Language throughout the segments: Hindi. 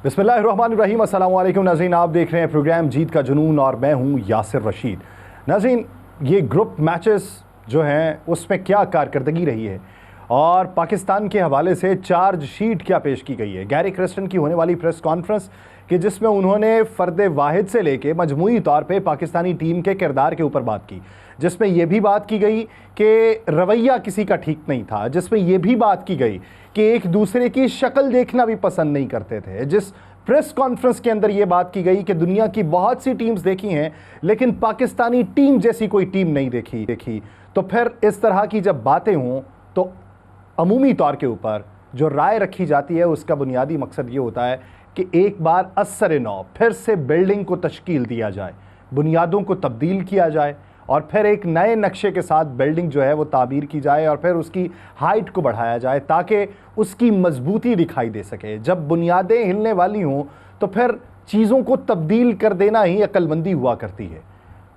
बिस्मिल्लाहिर्रहमानिर्रहीम। अस्सलाम वालेकुम नाज़रीन, आप देख रहे हैं प्रोग्राम जीत का जुनून और मैं हूं यासिर रशीद। नाज़रीन, ये ग्रुप मैचेस जो हैं उसमें क्या कारकर्दगी रही है और पाकिस्तान के हवाले से चार्ज शीट क्या पेश की गई है। गैरी क्रिस्टन की होने वाली प्रेस कॉन्फ्रेंस कि जिसमें उन्होंने फ़र्द वाहिद से लेके मजमूई तौर पे पाकिस्तानी टीम के किरदार के ऊपर बात की, जिसमें यह भी बात की गई कि रवैया किसी का ठीक नहीं था, जिसमें यह भी बात की गई कि एक दूसरे की शक्ल देखना भी पसंद नहीं करते थे। जिस प्रेस कॉन्फ्रेंस के अंदर यह बात की गई कि दुनिया की बहुत सी टीम्स देखी हैं लेकिन पाकिस्तानी टीम जैसी कोई टीम नहीं देखी। तो फिर इस तरह की जब बातें हों तो अमूमी तौर के ऊपर जो राय रखी जाती है उसका बुनियादी मकसद ये होता है कि एक बार असर नौ फिर से बिल्डिंग को तश्कील दिया जाए, बुनियादों को तब्दील किया जाए और फिर एक नए नक्शे के साथ बिल्डिंग जो है वो ताबीर की जाए और फिर उसकी हाइट को बढ़ाया जाए ताकि उसकी मजबूती दिखाई दे सके। जब बुनियादें हिलने वाली हों तो फिर चीज़ों को तब्दील कर देना ही अक्लमंदी हुआ करती है।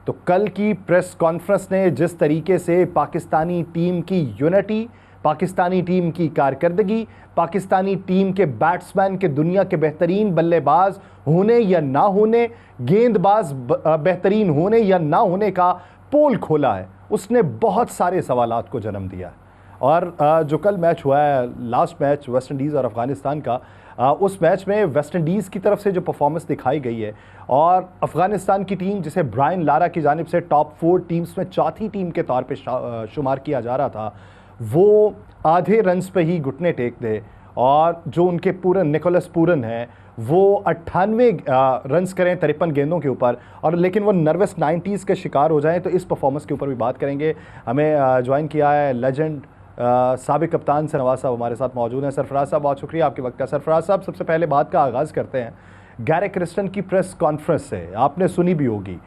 तो कल की प्रेस कॉन्फ्रेंस ने जिस तरीके से पाकिस्तानी टीम की यूनिटी, पाकिस्तानी टीम की कारकर्दगी, पाकिस्तानी टीम के बैट्समैन के दुनिया के बेहतरीन बल्लेबाज होने या ना होने, गेंदबाज बेहतरीन होने या ना होने का पोल खोला है, उसने बहुत सारे सवालात को जन्म दिया। और जो कल मैच हुआ है, लास्ट मैच वेस्ट इंडीज़ और अफ़गानिस्तान का, उस मैच में वेस्ट इंडीज़ की तरफ से जो परफॉर्मेंस दिखाई गई है और अफ़गानिस्तान की टीम जिसे ब्रायन लारा की जानिब से टॉप 4 टीम्स में चौथी टीम के तौर पे शुमार किया जा रहा था, वो आधे रन्स पे ही घुटने टेक दे। और जो उनके पूरन निकोलस पूरन है वो 98 रन्स करें 53 गेंदों के ऊपर, और लेकिन वो नर्वस 90s के शिकार हो जाएं। तो इस परफॉर्मेंस के ऊपर भी बात करेंगे। हमें ज्वाइन किया है लेजेंड साबिक कप्तान सरफराज साहब हमारे साथ मौजूद हैं। सरफराज साहब, बहुत शुक्रिया आपके वक्त का। सरफराज साहब, सबसे पहले बात का आगाज़ करते हैं गैरी क्रिस्टन की प्रेस कॉन्फ्रेंस से, आपने सुनी भी होगी।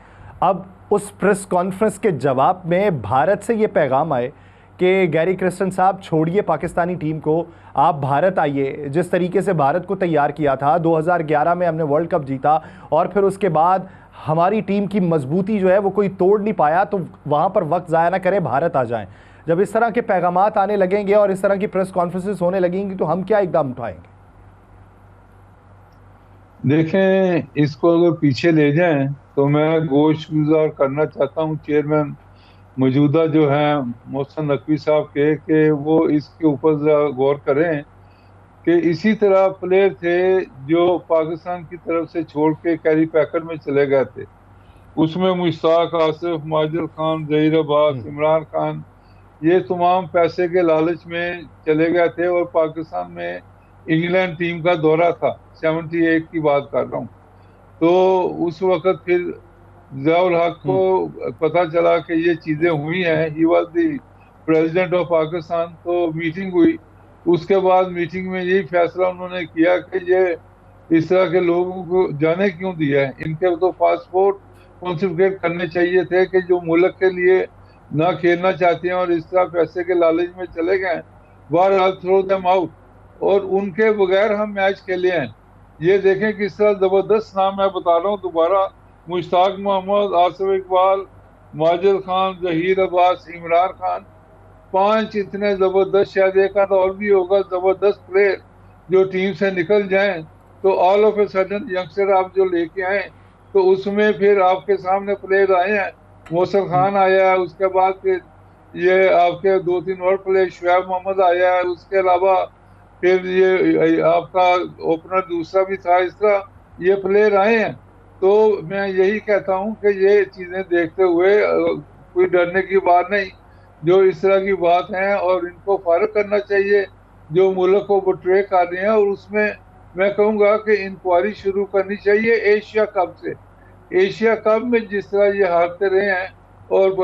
अब उस प्रेस कॉन्फ्रेंस के जवाब में भारत से ये पैगाम आए कि गैरी क्रिस्टन साहब, छोड़िए पाकिस्तानी टीम को, आप भारत आइए। जिस तरीके से भारत को तैयार किया था, 2011 में हमने वर्ल्ड कप जीता और फिर उसके बाद हमारी टीम की मजबूती जो है वो कोई तोड़ नहीं पाया, तो वहाँ पर वक्त ज़ाया ना करें, भारत आ जाएं। जब इस तरह के पैगामात आने लगेंगे और इस तरह की प्रेस कॉन्फ्रेंसेस होने लगेंगी तो हम क्या इकदाम उठाएंगे? देखें, इसको अगर पीछे ले जाएं तो मैं गोशगुजार करना चाहता हूं चेयरमैन मौजूदा जो है मोहसिन नकवी साहब के, कि वो इसके ऊपर गौर करें कि इसी तरह प्लेयर थे जो पाकिस्तान की तरफ से छोड़ के कैरी पैकर में चले गए थे। उसमें मुश्ताक, आसिफ, माजिद खान, जहीर अब्बास, इमरान खान, ये तमाम पैसे के लालच में चले गए थे और पाकिस्तान में इंग्लैंड टीम का दौरा था, 78 की बात कर रहा हूँ। तो उस वक्त फिर ज़ियाउल हक को पता चला कि ये चीज़ें हुई हैं, he was the president of Pakistan. तो मीटिंग हुई, उसके बाद मीटिंग में यही फैसला उन्होंने किया कि ये इस तरह के लोगों को जाने क्यों दिया है, इनके तो पासपोर्ट कॉन्फिस्केट करने चाहिए थे कि जो मुल्क के लिए ना खेलना चाहते हैं और इस तरह पैसे के लालच में चले गए। बहरहाल थ्रो देम आउट, और उनके बगैर हम मैच खेले हैं। ये देखें किस तरह जबरदस्त नाम मैं बता रहा हूँ दोबारा, मुश्ताक मोहम्मद, आसिफ इकबाल, माजिद खान, जहीर अब्बास, इमरान खान, 5 इतने जबरदस्त, शायद एक आधा और भी होगा जबरदस्त प्लेयर जो टीम से निकल जाएं। तो all of a sudden youngster आप जो लेके आए, तो उसमें फिर आपके सामने प्लेयर आए हैं, मोहसिन खान आया है, उसके बाद फिर ये आपके 2-3 और प्लेयर, शुएब मोहम्मद आया है, उसके अलावा फिर ये आपका ओपनर दूसरा भी था। इस तरह ये प्लेयर आए हैं। तो मैं यही कहता हूं कि ये चीजें देखते हुए कोई डरने की बात नहीं, जो इस तरह की बात है, और इनको फारग करना चाहिए जो मुल्क को बुट्रे कर रहे हैं। और उसमें मैं कहूँगा कि इंक्वायरी शुरू करनी चाहिए एशिया कप से। एशिया कप में जिस तरह ये हारते रहे हैं और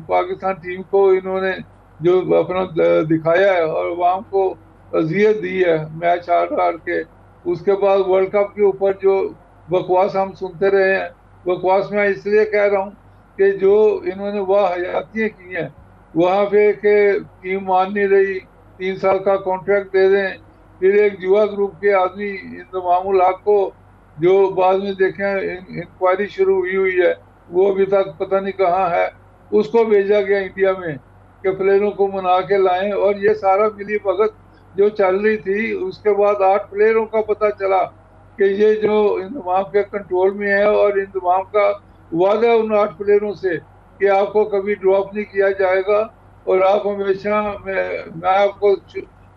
पाकिस्तान टीम को इन्होंने जो अपना दिखाया है और वहाँ को अजियत दी है मैच हार हार के, उसके बाद वर्ल्ड कप के ऊपर जो बकवास हम सुनते रहे हैं, बकवास मैं इसलिए कह रहा हूँ कि जो इन्होंने वह हयातियाँ की हैं वहाँ पे के टीम मान नहीं रही, 3 साल का कॉन्ट्रैक्ट दे दें। फिर एक युवा ग्रुप के आदमी इंतमामुल हक को, जो बाद में देखें इंक्वायरी शुरू हुई है, वो अभी तक पता नहीं कहाँ है, उसको भेजा गया इंडिया में कि प्लेयरों को मना के लाएं। और ये सारा मिली भगत जो चल रही थी, उसके बाद 8 प्लेयरों का पता चला कि ये जो इंतजाम के कंट्रोल में है, और इंतजाम का वादा है उन 8 प्लेयरों से कि आपको कभी ड्रॉप नहीं किया जाएगा, और आप हमेशा, मैं आपको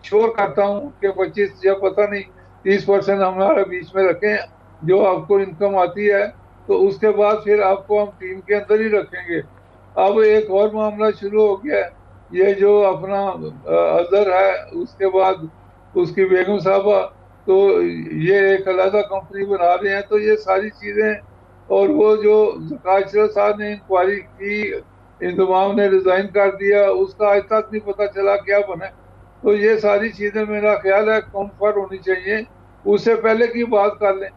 श्योर करता हूँ कि 25 या पता नहीं 30% हमारे बीच में रखें, जो आपको इनकम आती है, तो उसके बाद फिर आपको हम टीम के अंदर ही रखेंगे। अब एक और मामला शुरू हो गया है, ये जो अपना अजहर है, उसके बाद उसकी बेगम साहबा, तो ये एक अलग कंपनी बना रहे हैं, तो ये सारी चीजें, और वो जो ज़कात साहब ने इंक्वायरी की, इंतजाम ने रिजाइन कर दिया, उसका आज तक नहीं पता चला क्या बना। तो ये सारी चीजें मेरा ख्याल है कम्फर्ट होनी चाहिए। उससे पहले की बात कर लें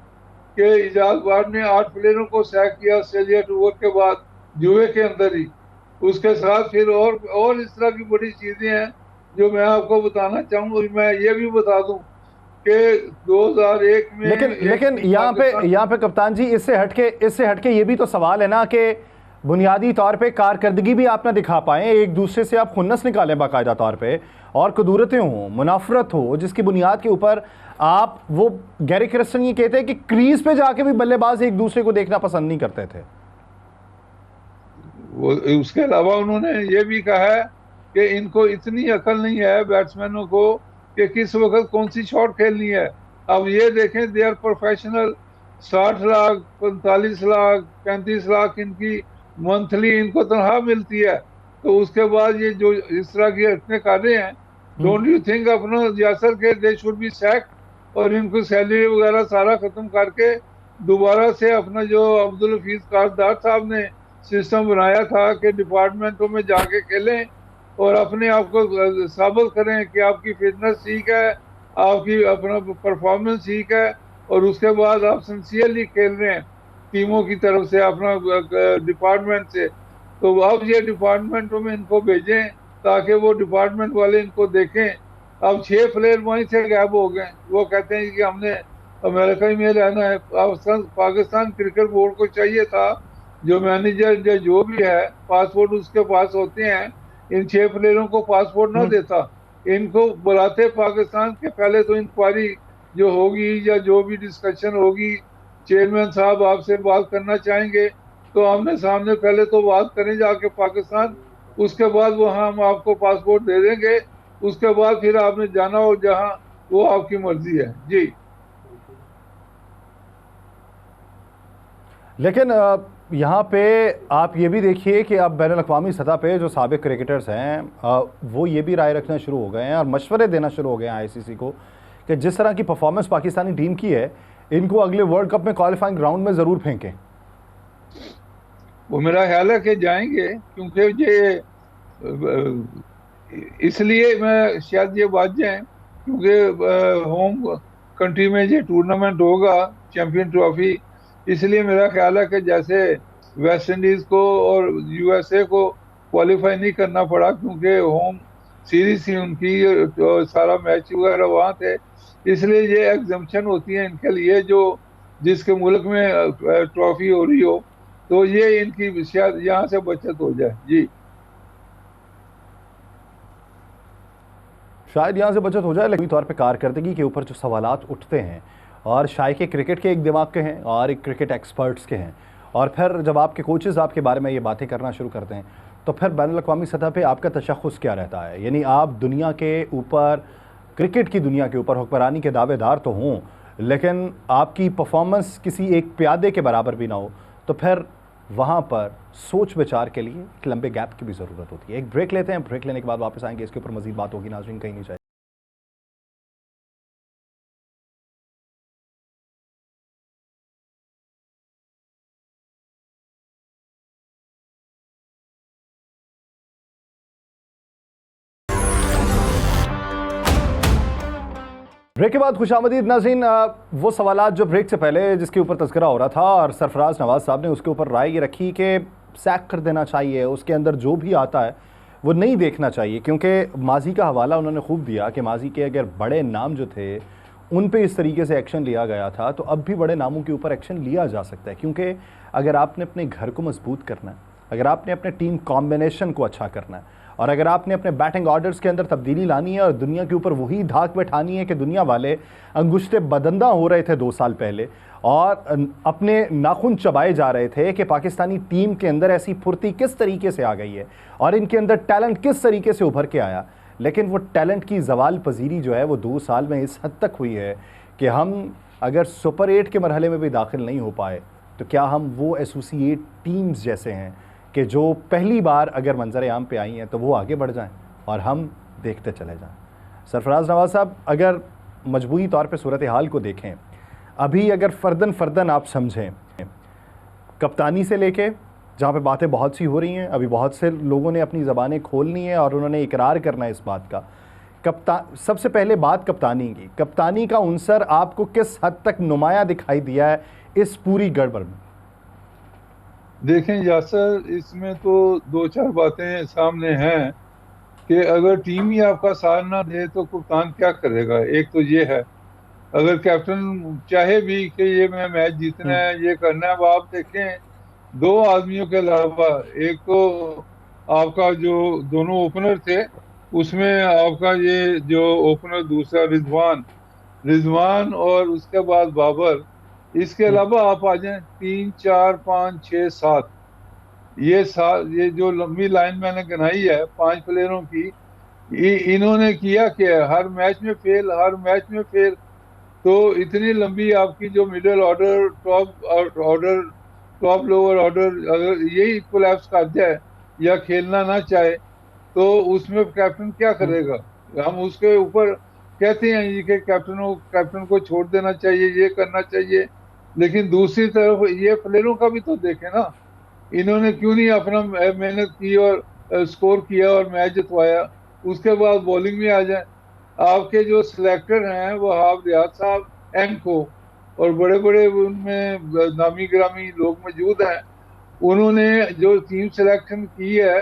कि इजाज बार ने 8 प्लेयरों को सैक किया ऑस्ट्रेलिया टूर के बाद, जुए के अंदर ही। उसके साथ फिर और इस तरह की बड़ी चीजें हैं जो मैं आपको बताना चाहूंगा। मैं ये भी बता दूं कि 2001 में लेकिन लेकिन यहाँ पे कप्तान जी, इससे हटके ये भी तो सवाल है ना कि बुनियादी तौर पे कारकर्दगी भी आप ना दिखा पाए, एक दूसरे से आप खुन्नस निकालें बाकायदा तौर पे, और कदूरतें हों, मुनाफरत हो, जिसकी बुनियाद के ऊपर आप, वो गैरी क्रिस्टन ये कहते हैं कि क्रीज पे जाके भी बल्लेबाज एक दूसरे को देखना पसंद नहीं करते थे। वो उसके अलावा उन्होंने ये भी कहा है कि इनको इतनी अकल नहीं है बैट्समैनों को कि किस वक्त कौन सी शॉट खेलनी है। अब ये देखें, they are professional. 60 lakh, 45 lakh, 35 lakh इनकी मंथली इनको तनख्वाह मिलती है। तो उसके बाद ये जो इस तरह की हरकतें कर रहे हैं, डोंट यू थिंक अपना यासर के दे शुड बी सैक, और इनको सैलरी वगैरह सारा खत्म करके दोबारा से अपना जो अब्दुल हफीज कारदार साहब ने सिस्टम बनाया था कि डिपार्टमेंटों में जाके खेलें और अपने आप को साबित करें कि आपकी फिटनेस ठीक है, आपकी अपना परफॉर्मेंस ठीक है, और उसके बाद आप सिंसियरली खेल रहे हैं टीमों की तरफ से, अपना डिपार्टमेंट से। तो अब ये डिपार्टमेंटों में इनको भेजें ताकि वो डिपार्टमेंट वाले इनको देखें। अब 6 प्लेयर वहीं से गायब हो गए। वो कहते हैं कि हमने अमेरिका ही में रहना है। पाकिस्तान क्रिकेट बोर्ड को चाहिए था, जो मैनेजर जो भी है, पासपोर्ट उसके पास होते हैं, इन 6 प्लेयरों को पासपोर्ट ना देता, इनको बुलाते पाकिस्तान के। पहले तो इंक्वायरी जो होगी या जो भी डिस्कशन होगी, चेयरमैन साहब आपसे बात करना चाहेंगे, तो आमने सामने पहले तो बात करें जाके पाकिस्तान, उसके बाद वहां हम आपको पासपोर्ट दे देंगे। उसके बाद फिर आपने जाना हो जहां, वो आपकी मर्जी है जी। लेकिन यहाँ पे आप ये भी देखिए कि अब बैनुल अक़वामी सतह पे जो साबिक़ क्रिकेटर्स हैं, वो ये भी राय रखना शुरू हो गए हैं और मशवरे देना शुरू हो गए हैं आईसीसी को कि जिस तरह की परफॉर्मेंस पाकिस्तानी टीम की है, इनको अगले वर्ल्ड कप में क्वालिफाइंग राउंड में ज़रूर फेंकें। वो मेरा ख्याल है कि जाएंगे, क्योंकि ये इसलिए मैं शायद ये बात जाए क्योंकि होम कंट्री में ये टूर्नामेंट होगा, चैंपियन ट्रॉफी। इसलिए मेरा ख्याल है कि जैसे वेस्ट इंडीज को और यूएसए को क्वालिफाई नहीं करना पड़ा क्योंकि होम सीरीज थी उनकी, तो सारा मैच वगैरह वहाँ थे, इसलिए ये एग्जम्पशन होती है इनके लिए, जो जिसके मुल्क में ट्रॉफी हो रही हो, तो ये इनकी शायद यहाँ से बचत हो जाए जी। शायद यहाँ से बचत हो जाए, लेकिन तौर पे कारकर्दगी के ऊपर जो सवालात उठते हैं, और शायद क्रिकेट के एक दिमाग के हैं और एक क्रिकेट एक्सपर्ट्स के हैं, और फिर जब आपके कोचेज़ आपके बारे में ये बातें करना शुरू करते हैं, तो फिर बैनुल अक़वामी सतह पे आपका तशख़्ख़ुस क्या रहता है? यानी आप दुनिया के ऊपर, क्रिकेट की दुनिया के ऊपर हुक्मरानी के दावेदार तो हों, लेकिन आपकी परफॉर्मेंस किसी एक प्यादे के बराबर भी ना हो, तो फिर वहाँ पर सोच विचार के लिए एक लंबे गैप की भी ज़रूरत होती है। एक ब्रेक लेते हैं, ब्रेक लेने के बाद वापस आएंगे, इसके ऊपर मज़ीद बात होगी। नाज़रीन कहीं नहीं जाए। ब्रेक के बाद खुशामदीद नाज़रीन। वो सवालात जो ब्रेक से पहले जिसके ऊपर तज़किरा हो रहा था, और सरफराज नवाज़ साहब ने उसके ऊपर राय ये रखी कि सैक कर देना चाहिए, उसके अंदर जो भी आता है वो नहीं देखना चाहिए, क्योंकि माजी का हवाला उन्होंने खूब दिया कि माजी के अगर बड़े नाम जो थे उन पे इस तरीके से एक्शन लिया गया था, तो अब भी बड़े नामों के ऊपर एक्शन लिया जा सकता है। क्योंकि अगर आपने अपने घर को मजबूत करना है, अगर आपने अपने टीम कॉम्बिनेशन को अच्छा करना है, और अगर आपने अपने बैटिंग ऑर्डर्स के अंदर तब्दीली लानी है और दुनिया के ऊपर वही धाक बैठानी है कि दुनिया वाले अंगुश्ते बदंदा हो रहे थे 2 साल पहले और अपने नाखून चबाए जा रहे थे कि पाकिस्तानी टीम के अंदर ऐसी फुर्ती किस तरीके से आ गई है और इनके अंदर टैलेंट किस तरीके से उभर के आया, लेकिन वो टैलेंट की जवाल पजीरी जो है वो 2 साल में इस हद तक हुई है कि हम अगर सुपर 8 के मरहले में भी दाखिल नहीं हो पाए तो क्या हम वो एसोसिएट टीम्स जैसे हैं कि जो पहली बार अगर मंजर आम पे आई हैं तो वो आगे बढ़ जाएं और हम देखते चले जाएं। सरफराज नवाज साहब, अगर मजबूरी तौर पे सूरत हाल को देखें, अभी अगर फ़र्दन आप समझें, कप्तानी से लेके जहाँ पे बातें बहुत सी हो रही हैं, अभी बहुत से लोगों ने अपनी ज़बानें खोलनी है और उन्होंने इकरार करना है इस बात का। सबसे पहले बात कप्तानी की, कप्तानी का उनसर आपको किस हद तक नुमाया दिखाई दिया है इस पूरी गड़बड़ में? देखें यासर, इसमें तो 2-4 बातें सामने हैं कि अगर टीम ही आपका साथ ना दे तो कप्तान क्या करेगा। एक तो ये है, अगर कैप्टन चाहे भी कि ये मैं मैच जीतना है, ये करना है, अब आप देखें 2 आदमियों के अलावा, एक तो आपका जो दोनों ओपनर थे उसमें आपका ये जो ओपनर दूसरा रिजवान और उसके बाद बाबर, इसके अलावा आप आ जाएं 3, 4, 5, 6, 7, ये जो लंबी लाइन मैंने गिनाई है 5 प्लेयरों की, इन्होंने किया क्या? हर मैच में फेल। तो इतनी लंबी आपकी जो middle order, top lower order, अगर यही कोलैप्स कर जाए या खेलना ना चाहे तो उसमें कैप्टन क्या करेगा? हम उसके ऊपर कहते हैं ये कि कैप्टन को छोड़ देना चाहिए, ये करना चाहिए, लेकिन दूसरी तरफ ये प्लेयरों का भी तो देखें ना, इन्होंने क्यों नहीं अपना मेहनत की और स्कोर किया और मैच जितवाया। उसके बाद बॉलिंग में आ जाए, आपके जो सिलेक्टर हैं वो हाफ रियाज साहब, एमको, और बड़े बड़े उनमें नामी गिरामी लोग मौजूद हैं, उन्होंने जो टीम सिलेक्शन की है,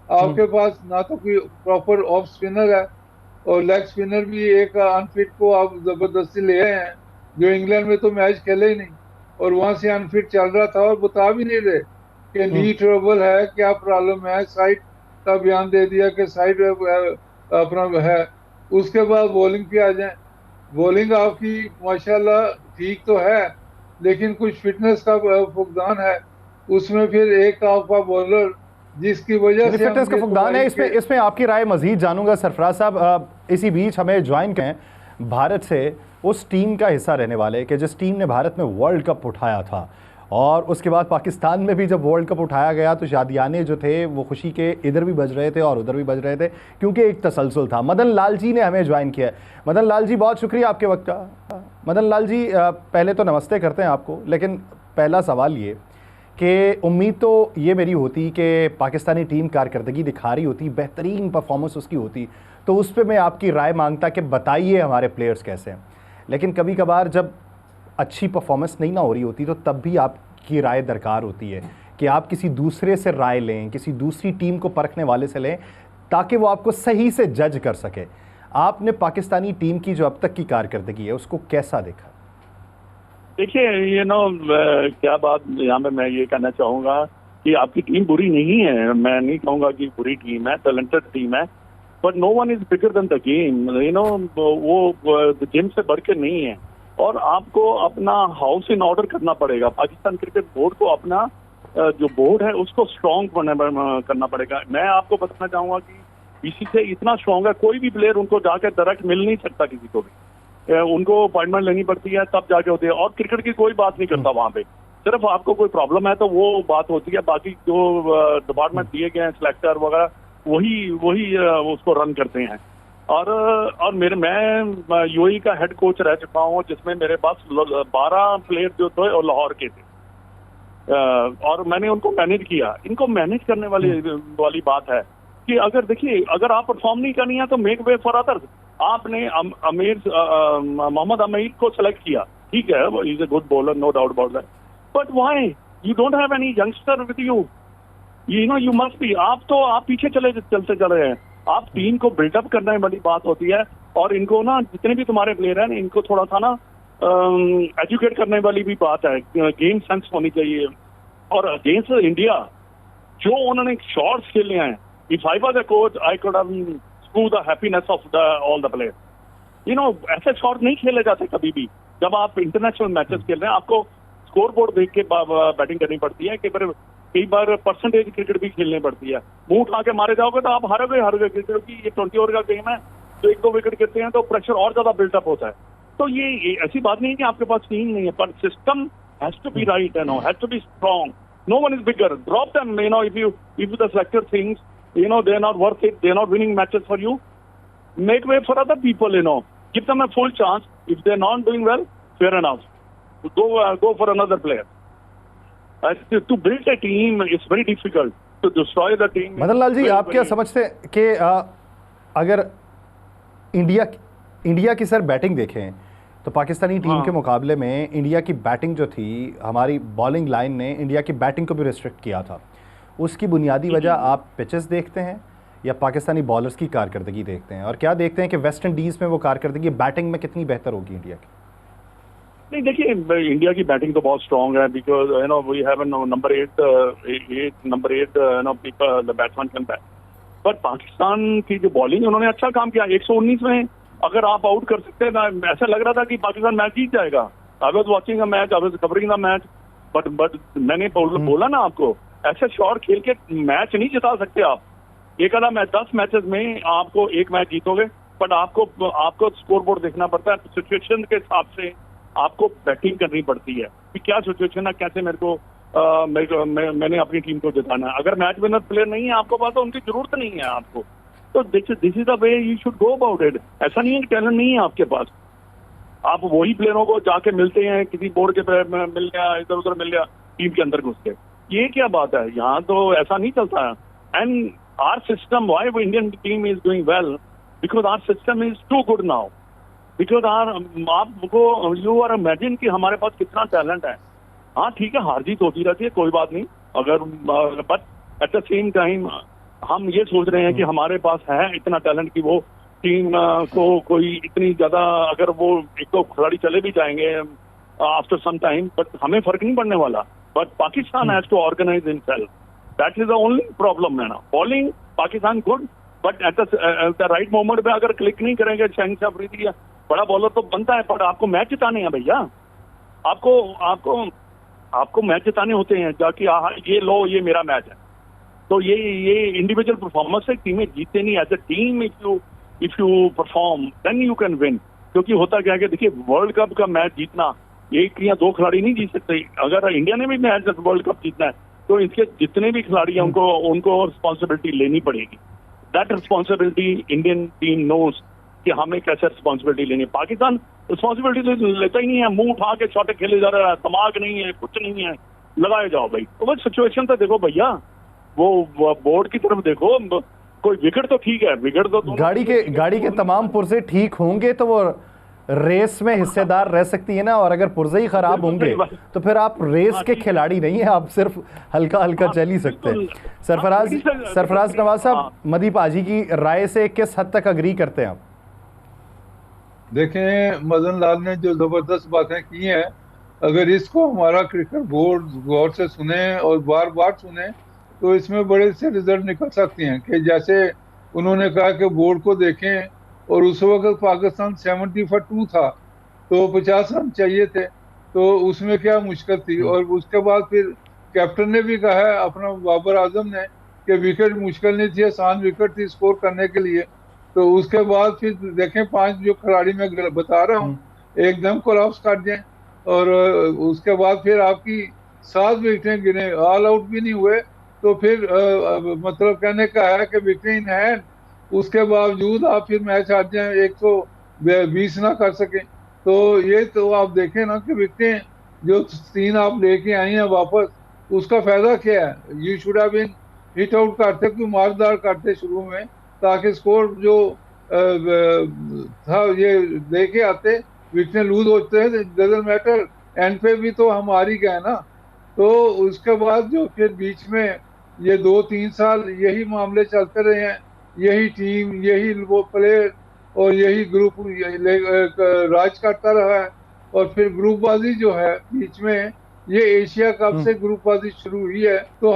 आपके पास ना तो कोई प्रॉपर ऑफ स्पिनर है और लेग स्पिनर भी एक अनफिट को आप जबरदस्ती ले आए हैं जो इंग्लैंड में तो मैच खेले ही नहीं और वहां से अनफिट चल रहा था और बता भी नहीं रहे कि नी ट्रबल है, क्या प्रॉब्लम है। साइड का बयान दे दिया कि साइड अपना है। उसके बाद बॉलिंग पे आ जाए, बॉलिंग आपकी माशाल्लाह ठीक तो है लेकिन कुछ फिटनेस का फुकदान है उसमें। फिर एक आपका बॉलर जिसकी वजह से फिटनेस का फुकदान है, इसमें आपकी राय मजीद जानूंगा सरफराज साहब। इसी बीच हमें ज्वाइन करें भारत से उस टीम का हिस्सा रहने वाले कि जिस टीम ने भारत में वर्ल्ड कप उठाया था और उसके बाद पाकिस्तान में भी जब वर्ल्ड कप उठाया गया तो शादियाने जो थे वो खुशी के इधर भी बज रहे थे और उधर भी बज रहे थे क्योंकि एक तसलसल था। मदन लाल जी ने हमें ज्वाइन किया है। मदन लाल जी, बहुत शुक्रिया आपके वक्त का। मदन लाल जी, पहले तो नमस्ते करते हैं आपको, लेकिन पहला सवाल ये कि उम्मीद तो ये मेरी होती कि पाकिस्तानी टीम कारकर्दगी दिखा रही होती, बेहतरीन परफॉर्मेंस उसकी होती, तो उस पर मैं आपकी राय मांगता कि बताइए हमारे प्लेयर्स कैसे हैं। लेकिन कभी कभार जब अच्छी परफॉर्मेंस नहीं ना हो रही होती तो तब भी आपकी राय दरकार होती है कि आप किसी दूसरे से राय लें, किसी दूसरी टीम को परखने वाले से लें ताकि वो आपको सही से जज कर सके। आपने पाकिस्तानी टीम की जो अब तक की कारकर्दगी है उसको कैसा देखा? देखिए, क्या बात यहाँ पे मैं ये कहना चाहूँगा कि आपकी टीम बुरी नहीं है। मैं नहीं कहूँगा कि बुरी टीम है, टैलेंटेड टीम है, but no one is bigger than the game. वो गेम से बढ़ के नहीं है और आपको अपना हाउस इन ऑर्डर करना पड़ेगा। पाकिस्तान क्रिकेट बोर्ड को अपना जो बोर्ड है उसको स्ट्रॉन्ग करना पड़ेगा। मैं आपको बताना चाहूँगा कि बीसीसीआई इतना स्ट्रॉन्ग है, कोई भी प्लेयर उनको जाकर डायरेक्ट मिल नहीं सकता किसी को भी, उनको अपॉइंटमेंट लेनी पड़ती है तब जाके होती है। और क्रिकेट की कोई बात नहीं करता वहाँ पे, सिर्फ आपको कोई प्रॉब्लम है तो वो बात होती है, बाकी जो डिपार्टमेंट दिए गए हैं सिलेक्टर वगैरह वही उसको रन करते हैं। और मैं यूएई का हेड कोच रह चुका हूँ जिसमें मेरे पास 12 प्लेयर जो थे और लाहौर के थे और मैंने उनको मैनेज किया। इनको मैनेज करने वाली बात है कि अगर देखिए, अगर आप परफॉर्म नहीं करनी है तो मेक वे फॉर अदर्स। आपने मोहम्मद अमीर को सेलेक्ट किया, ठीक है, is a good bowler, no doubt about that, but why you don't have any youngster with you? You must be. आप पीछे चलते चले हैं। आप टीम को बिल्डअप करने वाली बात होती है और इनको ना, जितने भी तुम्हारे प्लेयर हैं इनको थोड़ा सा ना एजुकेट करने वाली भी बात है, गेम सेंस होनी चाहिए। और अगेंस्ट इंडिया जो उन्होंने शॉट्स खेले हैं If I was a coach, I could have screwed the happiness of all the players. ऐसे शॉट नहीं खेले जाते कभी भी। जब आप इंटरनेशनल मैचेस खेल रहे हैं, आपको स्कोर बोर्ड देख के बैटिंग करनी पड़ती है। कई बार परसेंटेज क्रिकेट भी खेलनी पड़ती है। मुंह उठा के मारे जाओगे तो आप हारोगे क्योंकि ये 20 ओवर का गेम है, तो 1-2 विकेट गिरते हैं तो प्रेशर और ज्यादा बिल्टअप होता है। तो ये ऐसी बात नहीं है कि आपके पास टीम नहीं है, पर system has to be right, has to be strong. No one is bigger, drop them. If the selector things they are not worth it, they are not winning matches for you, make way for other people, give them a full chance. If they are not doing well, fair enough, go for another player. To build a team is very difficult. To destroy the team, Madan Lal ji, आप क्या समझते हैं कि अगर इंडिया की सर बैटिंग देखें तो पाकिस्तानी टीम के मुकाबले में इंडिया की बैटिंग जो थी, हमारी बॉलिंग लाइन ने इंडिया की बैटिंग को भी रिस्ट्रिक्ट किया था। उसकी बुनियादी वजह आप पिचेस देखते हैं या पाकिस्तानी बॉलर्स की कारकर्दगी देखते हैं, और क्या देखते हैं कि वेस्ट इंडीज़ में वो कारकर्दगी बैटिंग में कितनी बेहतर होगी इंडिया की? नहीं, देखिए, इंडिया की बैटिंग तो बहुत स्ट्रांग है, because we have number 8 people, the batsman can bat. But Pakistan की जो बॉलिंग, उन्होंने अच्छा काम किया। 119 में अगर आप आउट कर सकते हैं, ऐसा लग रहा था कि पाकिस्तान मैच जीत जाएगा। I was watching a match, I was covering the match, but मैंने बोला ना आपको, ऐसे शॉट खेल के मैच नहीं जिता सकते आप। एक आधा मैच, 10 मैचेस में आपको एक मैच जीतोगे, बट आपको स्कोर बोर्ड देखना पड़ता है। सिचुएशन के हिसाब से आपको बैटिंग करनी पड़ती है कि क्या सिचुएशन है, कैसे मैंने अपनी टीम को जिताना है। अगर मैच विनर प्लेयर नहीं है आपको पास, तो उनकी जरूरत नहीं है आपको। तो this is the way you should go about it. ऐसा नहीं है कि टैलेंट नहीं है आपके पास, आप वही प्लेयरों को जाके मिलते हैं, किसी बोर्ड के मिल गया, इधर उधर मिल गया, टीम के अंदर घुस के। ये क्या बात है, यहाँ तो ऐसा नहीं चलता है। And our system, why Indian team is doing well, because our system is too good now. Because आपको यू आर इमेजिन कि हमारे पास कितना टैलेंट है। हाँ ठीक है, हार जीत होती रहती है, कोई बात नहीं, but at the same time हम ये सोच रहे हैं कि हमारे पास है इतना टैलेंट कि वो टीम को कोई इतनी ज्यादा, अगर वो एक तो खिलाड़ी चले भी जाएंगे आफ्टर सम टाइम, बट हमें फर्क नहीं पड़ने वाला। But Pakistan has to organize himself. That is the only problem है ना। Bowling Pakistan good, but at the right moment पे अगर क्लिक नहीं करेंगे, शहनशाह अफरीदी या बड़ा बॉलर तो बनता है, पर आपको मैच जिताने हैं भैया। आपको मैच जिताने होते हैं, जाके ये लो, ये मेरा मैच है। तो ये इंडिविजुअल परफॉर्मेंस से टीमें जीतते नहीं। As a team if you perform then you can win. क्योंकि होता क्या है कि देखिए, वर्ल्ड कप का मैच जीतना एक या दो खिलाड़ी नहीं जीत सकते। अगर इंडिया ने भी मैच वर्ल्ड कप जीतना है, तो इसके जितने भी खिलाड़ी हैं उनको रिस्पॉन्सिबिलिटी लेनी पड़ेगी। That responsibility Indian team knows कि हमें कैसे रिस्पॉन्सिबिलिटी लेनी है। पाकिस्तान रिस्पॉन्सिबिलिटी तो लेता ही नहीं है, मुंह उठा के शॉटे खेले जा रहा है, दिमाग नहीं है, कुछ नहीं है, लगाए जाओ भाई। तो वो सिचुएशन तो देखो भैया, वो बोर्ड की तरफ देखो, कोई विकेट तो ठीक है, विकेट तो गाड़ी के तमाम पुर्जे ठीक होंगे तो वो रेस में हिस्सेदार रह सकती है ना। और अगर पुर्जे ही खराब होंगे तो फिर आप रेस के खिलाड़ी नहीं है, आप सिर्फ हल्का हल्का चल ही सकते हैं। सरफराज नवाज साहब, मदी पाजी की राय से किस हद तक अग्री करते हैं आप? देखें, मदन लाल ने जो जबरदस्त बातें की हैं, अगर इसको हमारा क्रिकेट बोर्ड गौर से सुने और बार बार सुने तो इसमें बड़े से रिजल्ट निकल सकते हैं। कि जैसे उन्होंने कहा कि बोर्ड को देखें, और उस वक्त पाकिस्तान 70 for 2 था, तो 50 रन चाहिए थे, तो उसमें क्या मुश्किल थी। और उसके बाद फिर कैप्टन ने भी कहा है अपना, बाबर आजम ने, कि विकेट मुश्किल नहीं थी, आसान विकेट थी स्कोर करने के लिए। तो उसके बाद फिर देखें, 5 जो खिलाड़ी मैं बता रहा हूँ एकदम कोलैप्स कर जाए, और उसके बाद फिर आपकी 7 विकेटें गिने, ऑल आउट भी नहीं हुए। तो फिर मतलब कहने का है कि विकेट इन हैंड, उसके बावजूद आप फिर मैच हार जाए, 120 ना कर सके। तो ये तो आप देखें ना कि विकेटें जो 3 आप लेके आई हैं वापस, उसका फायदा क्या है? You should have been hit out करते, कोई मारदार करते शुरू में, ताकि स्कोर जो था ये लेके आते। विकेटें लूज होते हैं, डजंट मैटर, एंड पे भी तो हम हार ही गए ना। तो उसके बाद जो फिर बीच में ये 2-3 साल यही मामले चलते रहे हैं, यही टीम, यही वो प्लेयर और यही ग्रुप राज करता रहा है। और फिर ग्रुपबाजी जो है बीच में, ये एशिया कप से ग्रुपबाजी शुरू हुई है। तो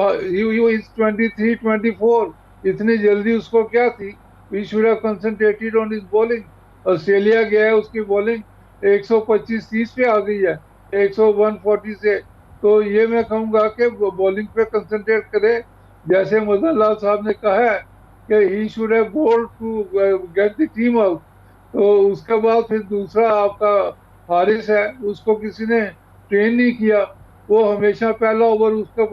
23-24 इतनी जल्दी उसको क्या थी? We should have concentrated on his bowling. Australia गया है, उसकी बॉलिंग 125-30 पे आ गई है 140 से। तो ये मैं कहूंगा कि बॉलिंग पे कंसंट्रेट करे, जैसे मदन लाल साहब ने कहा है कि he should have bowled to get the team out. तो उसके बाद फिर दूसरा आपका हारिस है, उसको किसी ने ट्रेन नहीं किया। वो हमेशा पहला ओवर उसका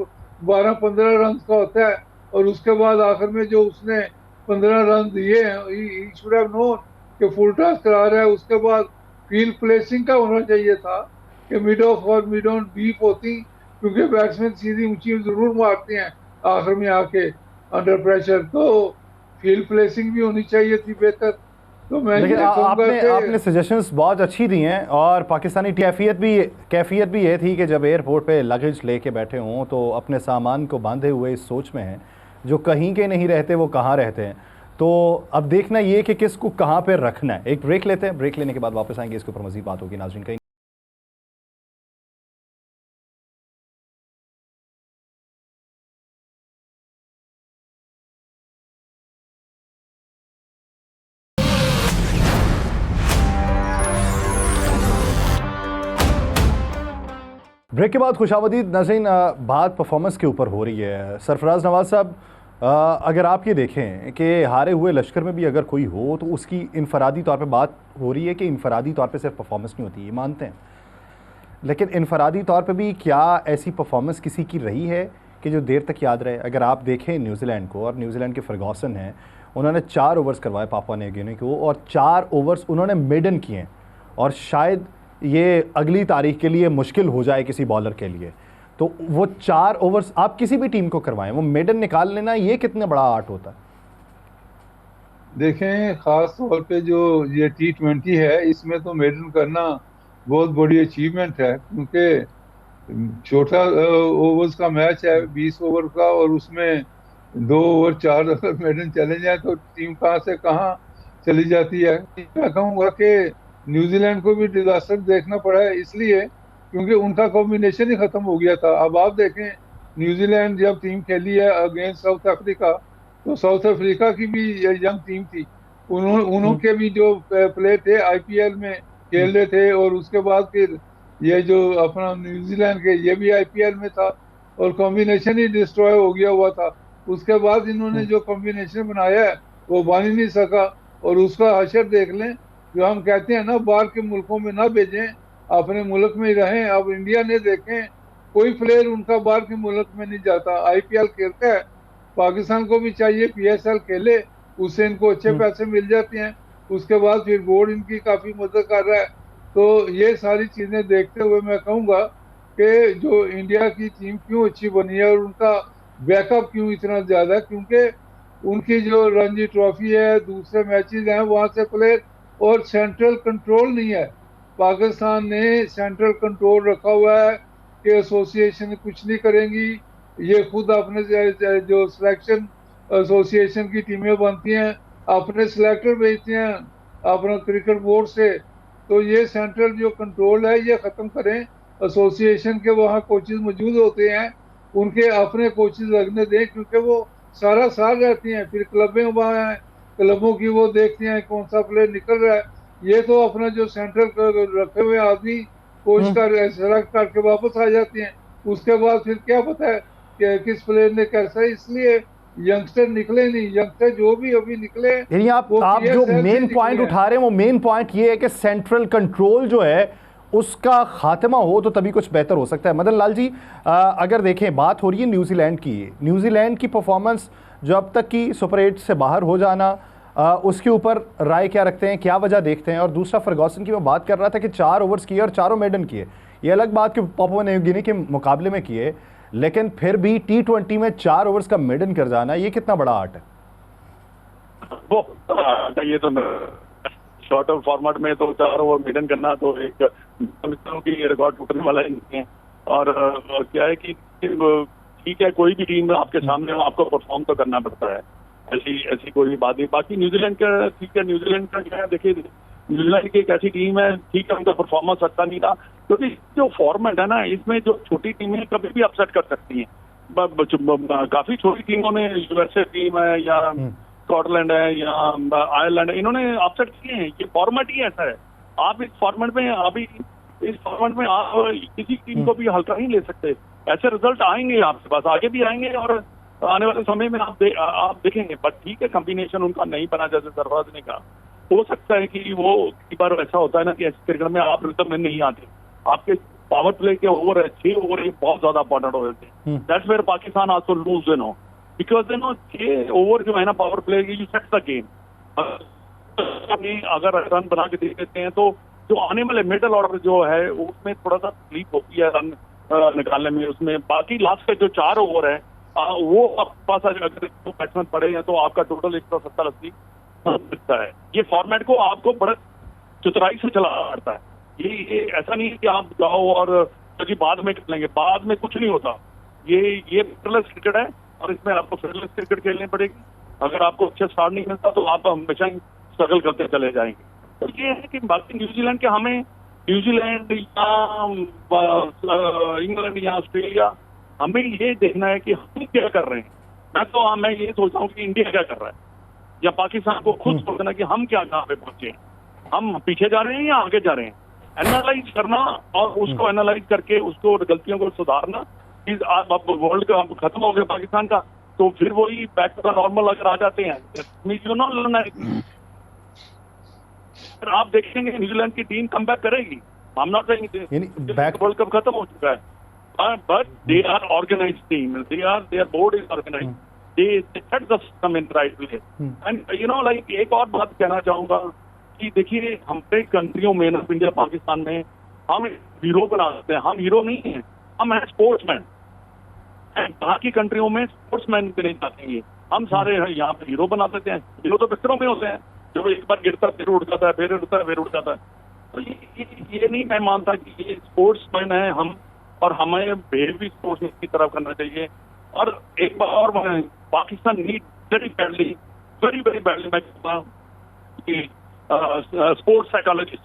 12-15 रन का होता है, और उसके बाद आखिर में जो उसने 15 रन दिए हैं, ही शुड हैव नोन कि फुल टॉस करा रहा है। उसके बाद फील्ड प्लेसिंग का होना चाहिए था कि मिड ऑफ और मिड ऑन डीप होती, क्योंकि बैट्समैन सीधी ऊंची जरूर मारते हैं आखिर में आके अंडर प्रेशर। तो फील्ड प्लेसिंग भी होनी चाहिए थी बेहतर। तो मैं लेकिन ये कहूँगा आपने कि सजेशंस बहुत अच्छी दी हैं, और पाकिस्तानी कैफियत भी ये थी कि जब एयरपोर्ट पे लगेज लेके बैठे हों तो अपने सामान को बांधे हुए इस सोच में हैं जो कहीं के नहीं रहते वो कहाँ रहते हैं। तो अब देखना ये कि किसको कहाँ पे रखना है। एक ब्रेक लेते हैं, ब्रेक लेने के बाद वापस आएंगे, इसके ऊपर मज़ीद बात होगी। नाज़रीन कहीं ब्रेक के बाद खुशामदीद। नाज़रीन, बात परफॉर्मेंस के ऊपर हो रही है। सरफराज नवाज साहब, अगर आप ये देखें कि हारे हुए लश्कर में भी अगर कोई हो तो उसकी इनफरादी तौर पे बात हो रही है कि इनफरादी तौर पे सिर्फ परफॉर्मेंस नहीं होती, ये मानते हैं, लेकिन इनफरादी तौर पे भी क्या ऐसी परफॉर्मेंस किसी की रही है कि जो देर तक याद रहे? अगर आप देखें न्यूजीलैंड को, और न्यूजीलैंड के फर्गूसन हैं, उन्होंने 4 ओवर्स करवाए पापुआ न्यू गिनी को, और 4 ओवर्स उन्होंने मेडन किए हैं, और शायद ये अगली तारीख के लिए मुश्किल हो जाए किसी बॉलर के लिए। तो वो 4 ओवर्स आप किसी भी टीम को करवाएं, वो मेडन निकाल लेना, ये कितने बड़ा आर्ट होता है। देखें, खास तौर पे जो ये T20 है, इसमें तो मेडन करना बहुत बड़ी अचीवमेंट है, क्योंकि छोटा ओवर्स का मैच है 20 ओवर का, और उसमें 2 ओवर 4 अगर मेडन चले जाए तो टीम कहाँ से कहाँ चली जाती है। मैं कहूँगा कि न्यूजीलैंड को भी डिजास्टर देखना पड़ा है, इसलिए क्योंकि उनका कॉम्बिनेशन ही खत्म हो गया था। अब आप देखें, न्यूजीलैंड जब टीम खेली है अगेंस्ट साउथ अफ्रीका, तो साउथ अफ्रीका की भी यंग टीम थी। उनके भी जो प्लेयर थे आईपीएल में खेल रहे थे, और उसके बाद फिर ये जो अपना न्यूजीलैंड के ये भी आईपीएल में था, और कॉम्बिनेशन ही डिस्ट्रॉय हो गया हुआ था। उसके बाद इन्होंने जो कॉम्बिनेशन बनाया है वो बन ही नहीं सका, और उसका हशर देख लें। जो हम कहते हैं ना, बाहर के मुल्कों में ना भेजें, अपने मुल्क में ही रहें। अब इंडिया ने देखें, कोई प्लेयर उनका बाहर के मुल्क में नहीं जाता, आईपीएल खेलता है। पाकिस्तान को भी चाहिए पीएसएल खेले, उससे इनको अच्छे पैसे मिल जाते हैं। उसके बाद फिर बोर्ड इनकी काफी मदद कर रहा है। तो ये सारी चीजें देखते हुए मैं कहूँगा कि जो इंडिया की टीम क्यों अच्छी बनी है और उनका बैकअप क्यों इतना ज्यादा है, क्योंकि उनकी जो रणजी ट्रॉफी है, दूसरे मैचेस हैं, वहां से प्लेयर, और सेंट्रल कंट्रोल नहीं है। पाकिस्तान ने सेंट्रल कंट्रोल रखा हुआ है कि एसोसिएशन कुछ नहीं करेंगी, ये खुद अपने जो सिलेक्शन एसोसिएशन की टीमें बनती हैं, अपने सिलेक्टर भेजते हैं अपना क्रिकेट बोर्ड से। तो ये सेंट्रल जो कंट्रोल है ये खत्म करें। एसोसिएशन के वहाँ कोचेज मौजूद होते हैं, उनके अपने कोचेज लगने दें, क्योंकि वो सारा साल रहती हैं। फिर क्लबें वहाँ हैं, क्लबों की वो देखते हैं कौन सा प्लेयर निकल रहा है। ये तो अपना जो सेंट्रल रखे हुए आदमी कोच का सेलेक्ट करके वापस आ जाते हैं। उसके बाद फिर क्या पता है कि किस प्लेयर ने कैसा। इसलिए यंगस्टर निकले नहीं, यंगस्टर जो भी अभी निकले, यानी आप जो मेन पॉइंट उठा रहे हैं वो मेन पॉइंट ये है कि सेंट्रल कंट्रोल जो है उसका खात्मा हो तो तभी कुछ बेहतर हो सकता है। मदन लाल जी, अगर देखें, बात हो रही है न्यूजीलैंड की। न्यूजीलैंड की परफॉर्मेंस जो अब तक की सुपर 8 से बाहर हो जाना, उसके ऊपर राय क्या रखते हैं, क्या वजह देखते हैं? और दूसरा, फर्गूसन की मैं बात कर रहा था कि 4 ओवर्स किए और चारों मेडन किए। ये अलग बात कि पापुआ न्यू गिनी के मुकाबले में किए, लेकिन फिर भी T20 में 4 ओवर्स का मेडन कर जाना, ये कितना बड़ा आर्ट है? वो ये तो शॉर्टर फॉर्मेट में तो 4 ओवर मेडन करना तो एक समझता की रिकॉर्ड टूटने वाला ही नहीं है। और क्या है कि ठीक है, कोई भी टीम आपके सामने हो, आपको परफॉर्म तो करना पड़ता है, ऐसी कोई बात नहीं। बाकी न्यूजीलैंड का ठीक है, न्यूजीलैंड का क्या है, देखिए न्यूजीलैंड की एक ऐसी टीम है, ठीक है, उनका परफॉर्मेंस अच्छा नहीं था, क्योंकि जो फॉर्मेट है ना, इसमें जो छोटी टीमें कभी भी अपसेट कर सकती हैं। काफी छोटी टीमों ने, यूएसए टीम है या स्कॉटलैंड है या आयरलैंड है, इन्होंने अपसेट किए हैं। ये फॉर्मेट ही ऐसा है। आप इस फॉर्मेट में आप किसी टीम को भी हल्का नहीं ले सकते। ऐसे रिजल्ट आएंगे आपके पास, आगे भी आएंगे और आने वाले समय में आप देखेंगे। बट ठीक है, कॉम्बिनेशन उनका नहीं बना जैसे सरफराज ने कहा। हो सकता है कि वो कई बार ऐसा होता है ना कि ऐसे क्रिकेट में आप रिदम में नहीं आते, आपके पावर प्ले के ओवर है 6 ओवर, ये बहुत ज्यादा इंपॉर्टेंट हो जाते हैं। That's where Pakistan also lose, because 6 over जो है ना power play, you set the game. अगर रन बना के दे देते हैं तो जो आने वाले मिडल ऑर्डर जो है उसमें थोड़ा सा तकलीफ होती है रन निकालने में। उसमें बाकी लास्ट के जो 4 ओवर है वो आपके पास अगर बैट्समैन पड़े हैं तो आपका टोटल 170-80 दिखता है। ये फॉर्मेट को आपको बड़े चतुराई से चलाना पड़ता है। ये ऐसा नहीं है कि आप जाओ और जी बाद में खेलेंगे, बाद में कुछ नहीं होता। ये फेयरलेस क्रिकेट है और इसमें आपको फेयरलेस क्रिकेट खेलनी पड़ेगी। अगर आपको अच्छा स्टार्ट नहीं मिलता तो आप हमेशा ही स्ट्रगल करते चले जाएंगे। तो ये है कि बाकी न्यूजीलैंड के, हमें न्यूजीलैंड या इंग्लैंड या ऑस्ट्रेलिया, हमें ये देखना है कि हम क्या कर रहे हैं। मैं ये सोचता हूँ कि इंडिया क्या कर रहा है, या पाकिस्तान को खुद सोचना कि हम क्या कहाँ पे पहुंचे हैं, हम पीछे जा रहे हैं या आगे जा रहे हैं। एनालाइज करना और उसको एनालाइज करके उसको गलतियों को सुधारना। अब वर्ल्ड कप खत्म हो गया पाकिस्तान का, तो फिर वही बैक टू द नॉर्मल अगर आ जाते हैं, आप देखेंगे न्यूजीलैंड की टीम कम बैक करेगी। हम नॉट सेइंग वर्ल्ड कप खत्म हो चुका है, but they are organized team. Their board is organized. They set the system in right way. And like एक और बात कहना चाहूंगा कि देखिए हमारे कंट्रियों में ना, इंडिया पाकिस्तान में हम हीरो बना सकते हैं। हम हीरो नहीं हैं, हम हैं स्पोर्ट्समैन। बाकी कंट्रियों में स्पोर्ट्समैन भी नहीं चाहते हैं। हम सारे यहाँ पे हीरो बना देते हैं। हीरो तो बिस्तरों में होते हैं, जो एक बार गिरता फिर उठ जाता है, फिर उठता है, फिर उठ जाता है। तो ये नहीं मैं मानता कि ये स्पोर्ट्समैन है हम, और हमें बिहेव भी स्पोर्ट्स की तरफ करना चाहिए। और एक बार और पाकिस्तान नीड वेरी बैडली मैं कहता हूँ कि स्पोर्ट्स साइकोलॉजिस्ट,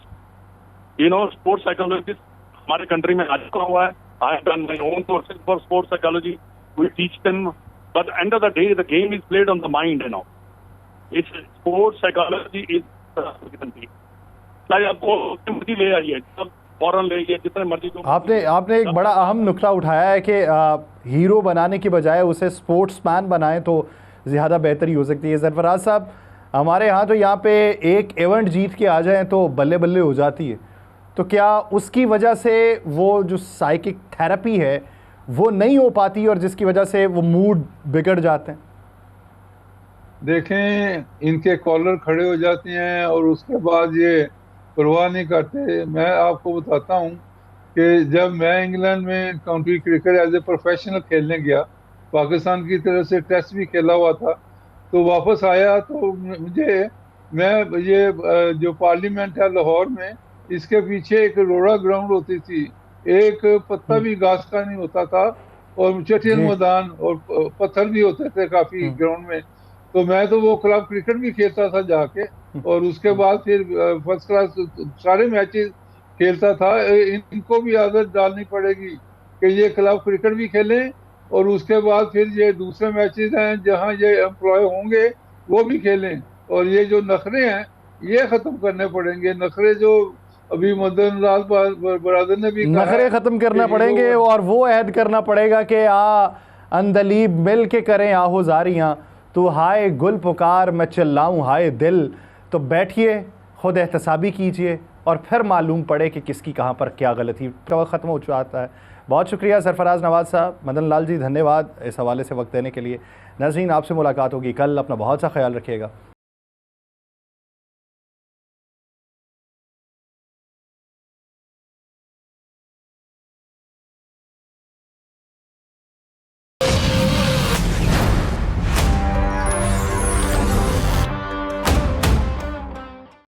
स्पोर्ट्स साइकोलॉजिस्ट हमारे कंट्री में आ चुका हुआ है। I have done my own courses for sports psychology. We teach them, but end of the day the game is played on the mind. It's sports psychology is चाहे आपको मर्जी ले आइए, फौरन ले आइए, जितने मर्जी। आपने एक बड़ा अहम नुक्ता उठाया है कि हीरो बनाने की बजाय उसे स्पोर्ट्समैन बनाएं तो ज़्यादा बेहतरी हो सकती है। सरफराज साहब, हमारे यहाँ तो यहाँ पे एक इवेंट जीत के आ जाएं तो बल्ले बल्ले हो जाती है, तो क्या उसकी वजह से वो जो साइकिक थेरेपी है वो नहीं हो पाती और जिसकी वजह से वो मूड बिगड़ जाते हैं? देखें, इनके कॉलर खड़े हो जाते हैं और उसके बाद ये परवाह नहीं करते। मैं आपको बताता हूँ कि जब मैं इंग्लैंड में county cricket as a professional खेलने गया, पाकिस्तान की तरफ से टेस्ट भी खेला हुआ था, तो वापस आया तो मैं ये जो पार्लियामेंट है लाहौर में, इसके पीछे एक रोड़ा ग्राउंड होती थी, एक पत्ता भी घास का नहीं होता था, और चटियल मैदान और पत्थर भी होते थे काफी ग्राउंड में। तो मैं तो वो क्लब क्रिकेट भी खेलता था जाके, और उसके बाद फिर फर्स्ट क्लास सारे मैचेस खेलता था। इनको भी आदत डालनी पड़ेगी कि ये क्लब क्रिकेट भी खेलें, और उसके बाद फिर ये दूसरे मैचेस हैं जहां ये एम्प्लॉय होंगे वो भी खेलें। और ये जो नखरे हैं ये खत्म करने पड़ेंगे। नखरे जो अभी मदन लाल बरादर ने भी नखरे खत्म करना पड़ेंगे, और वो अहद करना पड़ेगा कि अंदलीब मिल के करें आहोजारियाँ, तो हाय गुल पुकार मैं चिल्लाऊं हाय दिल। तो बैठिए, खुद एहतसाबी कीजिए और फिर मालूम पड़े कि किसकी कहाँ पर क्या गलती। वक्त ख़त्म हो चुका है। बहुत शुक्रिया सरफराज नवाज साहब। मदन लाल जी, धन्यवाद इस हवाले से वक्त देने के लिए। नाज़रीन, आपसे मुलाकात होगी कल। अपना बहुत सा ख्याल रखिएगा।